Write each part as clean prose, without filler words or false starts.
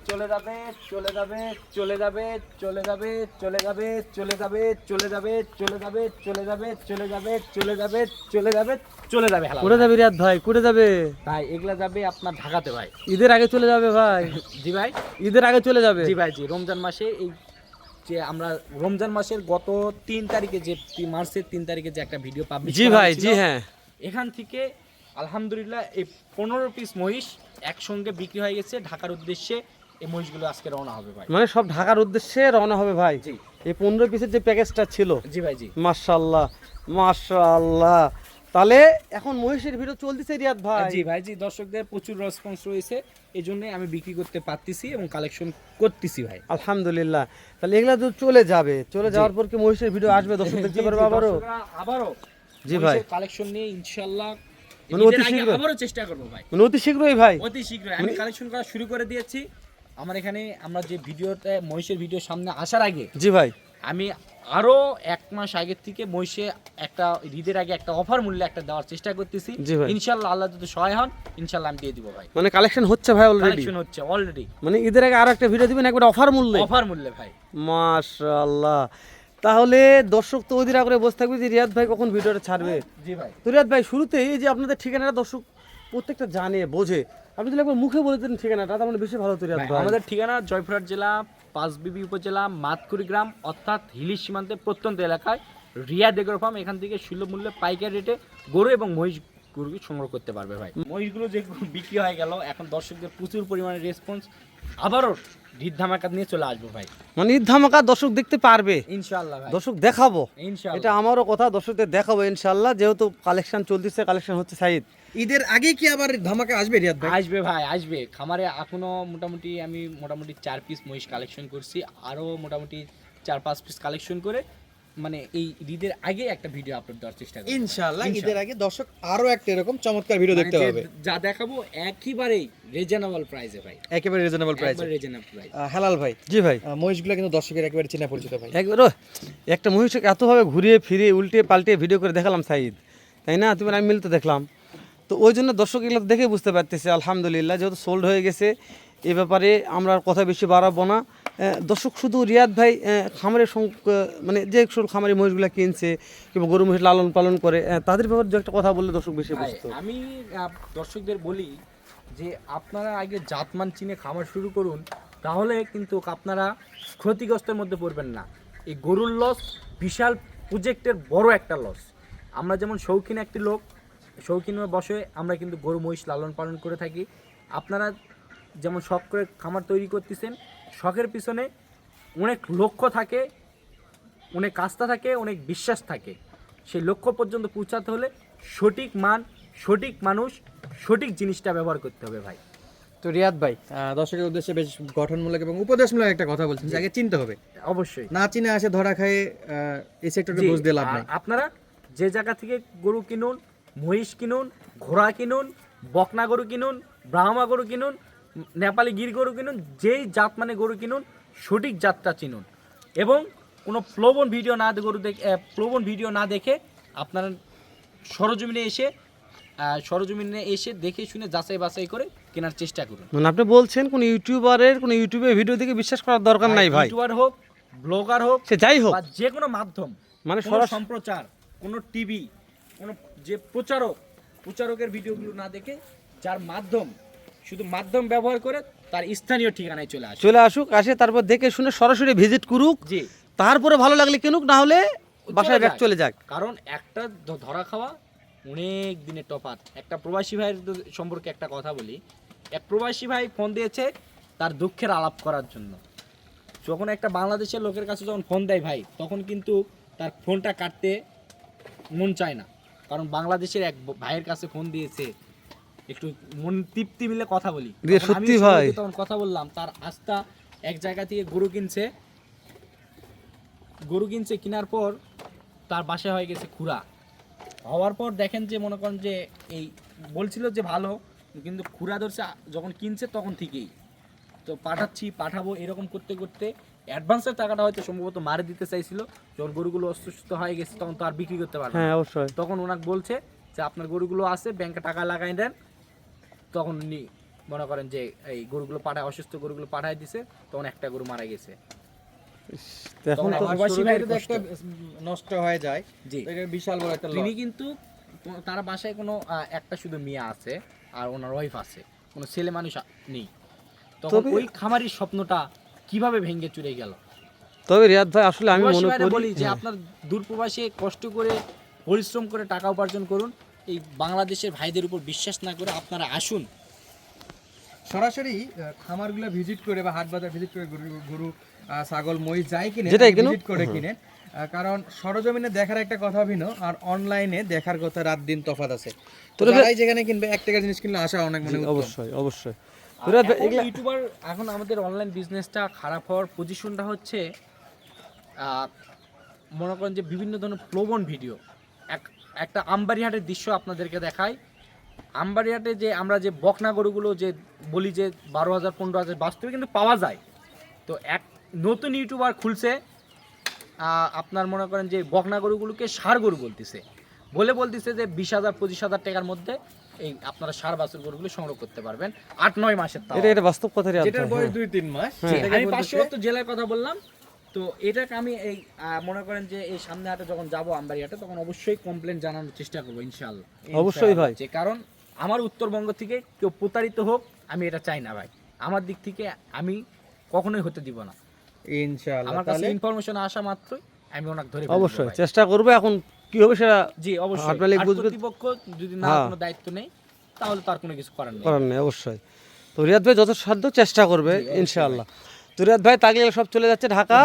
চলে যাবে চলে যাবে চলে যাবে চলে যাবে চলে যাবে চলে যাবে চলে যাবে চলে যাবে চলে যাবে চলে যাবে চলে যাবে চলে যাবে চলে যাবে কোথায় যাবে রিয়াদ ভাই, কোথায় যাবে? ভাই এগুলা যাবে আপনার ঢাকাতে ভাই। ঈদের আগে চলে যাবে ভাই? জি ভাই, ঈদের আগে চলে যাবে? জি ভাই, জি। রমজান মাসে এই যে আমরা রমজান মাসের গত 3 তারিখে যে মার্চের 3 তারিখে যে একটা ভিডিও পাবলিশ জি ভাই, জি হ্যাঁ, এখান থেকে আলহামদুলিল্লাহ এই 15 পিস মহিষ একসঙ্গে বিক্রি হয়ে গেছে। ঢাকার উদ্দেশ্যে এই মহিষগুলো আজকে রওনা হবে ভাই। মানে সব ঢাকার উদ্দেশ্যে রওনা হবে ভাই? জি। এই 15 পিসের যে প্যাকেজটা ছিল? জি ভাই, জি। মাশাআল্লাহ মাশাআল্লাহ। তাহলে এখন মহিষের ভিডিও চলতেছে রিয়াদ ভাই? জি ভাই, জি। দর্শকদের প্রচুর রেসপন্স রয়েছে, এই জন্যই আমি বিক্রি করতে পারতেছি এবং কালেকশন করতেছি ভাই। আলহামদুলিল্লাহ। তাহলে এগুলা তো চলে যাবে, চলে যাওয়ার পর কি মহিষের ভিডিও আসবে, দর্শক দেখতে পারবে আবারও? জি ভাই, কালেকশন নিয়ে ইনশাআল্লাহ মানে অতি শীঘ্র আবারও চেষ্টা করব ভাই। মানে অতি শীঘ্রই ভাই? অতি শীঘ্রই আমি কালেকশন করা শুরু করে দিয়েছি। আমার এখানে আমরা যে ভিডিওতে মহিষের ভিডিও সামনে আসার আগে, জি ভাই, আমি আরো 1 মাস আগের থেকে মহিষে একটা ঈদের আগে একটা অফার মূল্যে একটা দেওয়ার চেষ্টা করতেছি। ইনশাআল্লাহ আল্লাহ যদি সহায় হন, ইনশাআল্লাহ আমি দিয়ে দিব ভাই। মানে কালেকশন হচ্ছে ভাই অলরেডি? কালেকশন হচ্ছে অলরেডি। মানে ঈদের আগে আরো একটা ভিডিও দিবেন একবার অফার মূল্যে? অফার মূল্যে ভাই। মাশাআল্লাহ। তাহলে দর্শক তো অধীরা করে বসে থাকবে যে রিয়াদ ভাই কখন ভিডিওটা ছাড়বে। জি ভাই। তো রিয়াদ ভাই শুরুতেই এই যে আপনাদের ঠিকানাটা দর্শক প্রত্যেকটা জানে বোঝে, আপনি যদি একবার মুখে বলে দেন ঠিকানাটা তাহলে বেশি ভালো হতো রিয়াদ ভাই। আমাদের ঠিকানা জয়পুরহাট জেলা পাঁচবিবি উপজেলা মাতকুড়ি গ্রাম, অর্থাৎ হিলি সীমান্তে প্রত্যন্ত এলাকায় রিয়াদ এগ্রো ফার্ম। এখান থেকে সুলভ মূল্যে পাইকারি রেটে গরু এবং মহিষ গরু সংগ্রহ করতে পারবে ভাই। মহিষগুলো যে বিক্রি হয়ে গেল, এখন দর্শকদের প্রচুর পরিমাণে রেসপন্স, আবারও ঈদ ধামাকা নিয়ে চলে আসবো ভাই। মানে ঈদ ধামাকা দর্শক দেখতে পারবে ইনশাআল্লাহ ভাই, দর্শক দেখাবো ইনশাআল্লাহ। এটা আমারও কথা, দর্শকদের দেখাবো ইনশাআল্লাহ, যেহেতু কালেকশন চলতেছে, কালেকশন হচ্ছে সাইদ। ঈদের আগে কি আবার ধামাকা আসবে রিয়াদ ভাই? আসবে ভাই, আসবে। খামারে এখনো মোটামুটি 4 পিস মহিষ কালেকশন করছি, আরো মোটামুটি 4-5 পিস কালেকশন করে মানে এই ঈদের আগে একটা ভিডিও আপলোড দেওয়ার চেষ্টা করব ইনশাআল্লাহ ঈদের আগে দর্শক আরো একটা এরকম চমৎকার ভিডিও দেখতে পাবে। যা দেখাবো একেবারেই রিজনেবল প্রাইসে ভাই, একেবারে রিজনেবল প্রাইসে। একেবারে রিজনেবল প্রাইস। হালাল ভাই, জি ভাই, মহিষগুলো কিন্তু দর্শকের একেবারে চেনা পরিচিত ভাই। একবার একটা মহিষকে এতভাবে ঘুরিয়ে ফিরিয়ে উল্টে পাল্টে ভিডিও করে দেখালাম সাইদ, তাই না? তুমি আমি মিলতে দেখলাম, তো ওই জন্য দর্শক এগুলো দেখে বুঝতে পারতেছে আলহামদুলিল্লাহ, যেহেতু সোল্ড হয়ে গেছে এ ব্যাপারে আমরা আর কথা বেশি বাড়াবো না। দর্শক শুধু রিয়াদ ভাই খামারের মানে যে খামারি মহিষগুলো কিনছে কিংবা গরু মহিষ লালন পালন করে তাদের ব্যাপারে দু একটা কথা বললে দর্শক বেশি বুঝতো। আমি দর্শকদের বলি যে আপনারা আগে জাতমান চিনে খামার শুরু করুন, তাহলে কিন্তু আপনারা ক্ষতিগ্রস্তের মধ্যে পড়বেন না। এই গরুর লস বিশাল প্রজেক্টের বড় একটা লস। আমরা যেমন শৌখিন একটি লোক, শৌখিন বসে আমরা কিন্তু গরু মহিষ লালন পালন করে থাকি। আপনারা যেমন শখ করে খামার তৈরি করতেছেন, শখের পিছনে অনেক লক্ষ্য থাকে, অনেক আস্থা থাকে, অনেক বিশ্বাস থাকে। সেই লক্ষ্য পর্যন্ত পৌঁছাতে হলে সঠিক মান, সঠিক মানুষ, সঠিক জিনিসটা ব্যবহার করতে হবে ভাই। তো রিয়াদ ভাই দর্শকের উদ্দেশ্যে বেশ গঠনমূলক এবং উপদেশমূলক একটা কথা বলছেন যে আগে চিনতে হবে, অবশ্যই না চিনে আসে ধরা খায় এই সেক্টরে বুঝ দিয়ে লাভ নাই। আপনারা যে জায়গা থেকে গরু কিনুন, মহিষ কিনুন, ঘোড়া কিনুন, বকনা গরু কিনুন, ব্রাহ্মা গরু কিনুন, নেপালি গির গরু কিনুন, যেই জাত মানে গরু কিনুন, সঠিক জাতটা চিনুন এবং কোনো প্লোবন ভিডিও না দেখে আপনারা সরজমিনে এসে দেখে শুনে যাচাই বাছাই করে কেনার চেষ্টা করুন। মানে আপনি বলছেন কোন ইউটিউবারের কোন ইউটিউবে ভিডিও দেখে বিশ্বাস করার দরকার নাই ভাই? ইউটিউবার হোক, ব্লগার হোক, সে যাই হোক, বা যে কোনো মাধ্যম, মানে সম্প্রচার, কোনো টিভি, কোনো যে প্রচারকের ভিডিওগুলো না দেখে যার মাধ্যম, শুধু মাধ্যম ব্যবহার করে তার স্থানীয় ঠিকানায় চলে আসুক, আসে তারপর দেখে শুনে সরাসরি ভিজিট করুক, জি, তারপরে ভালো লাগলে কিনুক, না হলে বাসায় ব্যাগ চলে যাক। কারণ একটা ধরা খাওয়া অনেক দিনের তফাৎ। একটা প্রবাসী ভাইয়ের সম্পর্কে একটা কথা বলি। এক প্রবাসী ভাই ফোন দিয়েছে তার দুঃখের আলাপ করার জন্য। যখন একটা বাংলাদেশের লোকের কাছে যখন ফোন দেয় ভাই, তখন কিন্তু তার ফোনটা কাটতে মন চায় না, কারণ বাংলাদেশের এক ভাইয়ের কাছে ফোন দিয়েছে, একটু মন তৃপ্তি মিলে কথা বলি। সত্যি ভাই, তখন কথা বললাম, তার আস্থা এক জায়গা থেকে গরু কিনছে, কেনার পর তার বাসায় হয়ে গেছে খুরা। হওয়ার পর দেখেন যে মনে করেন যে এই বলছিল যে ভালো, কিন্তু খুরা ধরছে যখন কিনছে তখন থেকেই তো পাঠাবো এরকম করতে করতে অ্যাডভান্সের টাকাটা হয়তো সম্ভবত মারে দিতে চাইছিল। যখন গরুগুলো অসুস্থ হয়ে গেছে তখন তো আর বিক্রি করতে পারবে না। হ্যাঁ অবশ্যই। তখন ওনাকে বলছে যে আপনার গরুগুলো আছে, ব্যাংকে টাকা লাগাই দেন। তখন উনি মনে করেন যে এই গরুগুলো পাঠায়, অসুস্থ গরুগুলো পাঠায় দিছে, তখন একটা গরু মারা গেছে। তো এখন তখন তো আমার প্রবাসী শুরু ভাইয়ের হয় যদি একটা নষ্ট হয়ে যায়, জি। তো এটা বিশাল বড় একটা তিনি লস। কিন্তু তারা বাসায় কোনো একটা শুধু মেয়ে আছে আর ওনার ওয়াইফ আছে, কোনো ছেলে মানুষ নেই। তখন তবে- ওই খামারির স্বপ্নটা কিভাবে ভেঙে চুরে গেল? তবে রিয়াদ ভাই আসলে আমি প্রবাসী মনে ভাইরা করি বলি যে হ্যাঁ, আপনার দূরপ্রবাসে কষ্ট করে পরিশ্রম করে টাকা উপার্জন করুন, এই বাংলাদেশের ভাইদের উপর বিশ্বাস না করে আপনারা আসুন। সরাসরি খামারগুলো ভিজিট করে বা হাট বাজার ভিজিট করে গরু ছাগল মহিষ যাই কিনে যেটাই কিনুক, ভিজিট করে কিনেন। কারণ সরজমিনে দেখার একটা কথা ভিন্ন, আর অনলাইনে দেখার কথা রাত দিন তফাৎ আছে। তো তবে- যারাই যেখানে কিনবে 1 টাকার জিনিস কিনলে আশা অনেক মানে উত্তম। অবশ্যই অবশ্যই। তো আর রিয়াদ ভাই এখন এগুলা ইউটিউবার, এখন আমাদের অনলাইন বিজনেসটা খারাপ হওয়ার পজিশনটা হচ্ছে মনে করেন যে বিভিন্ন ধরনের প্রবণ ভিডিও। একটা আমবাড়িহাটের দৃশ্য আপনাদেরকে দেখাই। আমবাড়িহাটে যে আমরা যে বকনা গরুগুলো যে বলি যে 12,000 15,000 বাস্তবে কিন্তু পাওয়া যায়। তো এক নতুন ইউটিউবার খুলছে, আপনার মনে করেন যে বকনা গরুগুলোকে ষাঁড় গরু বলতেছে, বলতেছে যে 20,000 25,000 টাকার মধ্যে এই আপনারা ষাঁড় বাছুর গরুগুলো সংগ্রহ করতে পারবেন 8-9 মাসের। তাও এটা বাস্তব কথা রিয়াদ যেটার ভাই, বয়স হ্যাঁ। 2-3 মাস হ্যাঁ। সেটাকে আমি বলতেছে- 570 জেলার কথা বললাম। তো এটাকে আমি এই মনে করেন যে এই সামনে হাটে যখন যাব আমবাড়িহাটে, তখন অবশ্যই কমপ্লেন জানানোর চেষ্টা করবো ইনশাআল্লাহ। অবশ্যই ভাই। যে কারণ আমার উত্তরবঙ্গ থেকে কেউ প্রতারিত হোক, আমি এটা চাই না ভাই। আমার দিক থেকে আমি কখনোই হতে দিব না। ইনশাআল্লাহ। আমার কাছে তাহলে ইনফরমেশন আসা মাত্রই আমি ওনাকে ধরে ফেলবো অবশ্যই ভাই। চেষ্টা করবে, এখন কি হবে সেটা জি অবশ্যই। হাট মালিক হাট বুঝবে। কর্তৃপক্ষ যদি না হ্যাঁ। কোনো দায়িত্ব নেই, তাহলে তার কোনো কিছু করার নেই। করার নেই অবশ্যই। তো রিয়াদ ভাই যত সাধ্য চেষ্টা করবে ইনশাআল্লাহ। তো রিয়াদ ভাই তাগলে সব চলে যাচ্ছে ঢাকা।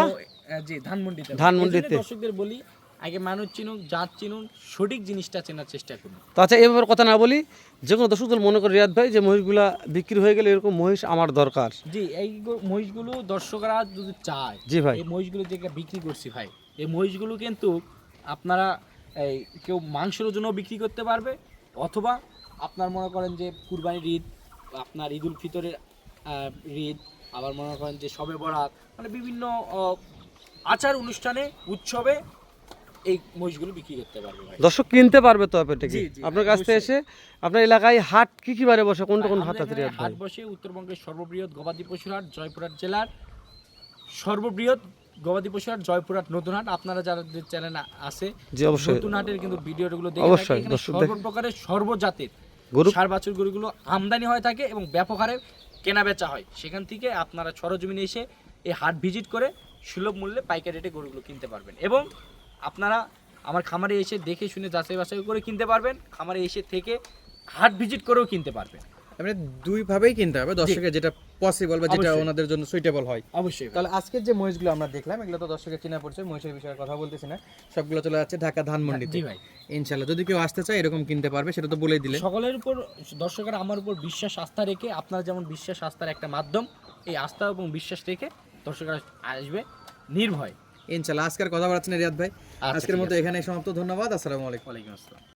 জি ধানমন্ডিতে। ধানমন্ডিতে। এজন্য দর্শকদের বলি, আগে মানুষ চিনুন, জাত চিনুন, সঠিক জিনিসটা চেনার চেষ্টা করুন। তো আচ্ছা এই ব্যাপারে কথা না বলি, যে কোনো দর্শকদের মনে করে রিয়াদ ভাই যে মহিষগুলা বিক্রি হয়ে গেলে এরকম মহিষ আমার দরকার। জি এই মহিষগুলো দর্শকরা যদি চায়, জি ভাই। এই মহিষগুলো যে বিক্রি করছি ভাই, এই মহিষগুলো কিন্তু আপনারা এই কেউ মাংসের জন্য বিক্রি করতে পারবে, অথবা আপনার মনে করেন যে কুরবানির ঈদ, আপনার ঈদুল ফিতরের ঈদ, আবার মনে করেন যে শবে বরাত, মানে বিভিন্ন আচার অনুষ্ঠানে উৎসবে এই মহিষগুলো বিক্রি করতে পারবে ভাই। দর্শক কিনতে পারবে তো এটা কি জি, জি, আপনার কাছ থেকে অবশ্যই। এসে। আপনার এলাকায় হাট কি কি বারে বসে, কোনটা কোন হাট আমাদের আছে এখানে রিয়াদ ভাই? হাট বসে উত্তরবঙ্গের সর্ববৃহৎ গবাদি পশুর হাট, জয়পুরহাট জেলার সর্ববৃহৎ গবাদি পশুর হাট, জয়পুরহাট নতুন হাট। আপনারা যারা চ্যানেল আছে জি অবশ্যই নতুন হাটের কিন্তু ভিডিওগুলো দেখে অবশ্যই, থাকেন, এখানে দর্শক দেখ- সর্বপ্রকারের সর্বজাতের গরু ষাঁড় বাছুর গরুগুলো আমদানি হয়ে থাকে এবং ব্যাপক হারে কেনা বেচা হয়। সেখান থেকে আপনারা সরজমিনে এসে এই হাট ভিজিট করে সুলভ মূল্যে পাইকারি রেটে গরুগুলো কিনতে পারবেন, এবং আপনারা আমার খামারে এসে দেখে শুনে যাচাই বাছাই করে কিনতে পারবেন, খামারে এসে থেকে হাট ভিজিট করেও কিনতে পারবেন। মানে দুই ভাবেই কিনতে হবে, দর্শকের যেটা পসিবল বা যেটা অবশ্যই। ওনাদের জন্য সুইটেবল হয়। অবশ্যই ভাই। তাহলে আজকের যে মহিষগুলো আমরা দেখলাম, এগুলো তো দর্শকের চেনা পড়ছে, মহিষের বিষয়ে কথা বলতেছি না, সবগুলো চলে যাচ্ছে ঢাকা ধানমন্ডিতে। জি ভাই। ইনশাআল্লাহ যদি কেউ আসতে চায় এরকম কিনতে পারবে, সেটা তো বলেই দিলে। সকলের উপর দর্শকরা আমার উপর বিশ্বাস আস্থা রেখে, আপনারা যেমন বিশ্বাস আস্থার একটা মাধ্যম, এই আস্থা এবং বিশ্বাস রেখে দর্শকরা আসবে নির্ভয়। ইনশাআল্লাহ। আজকের কথা বলাচ্ছেন রিয়াদ ভাই, আচ্ছা, আজকের ঠিক মতো আছে। এখানে সমাপ্ত। ধন্যবাদ। আসসালামু আলাইকুম। ওয়ালাইকুম আসসালাম।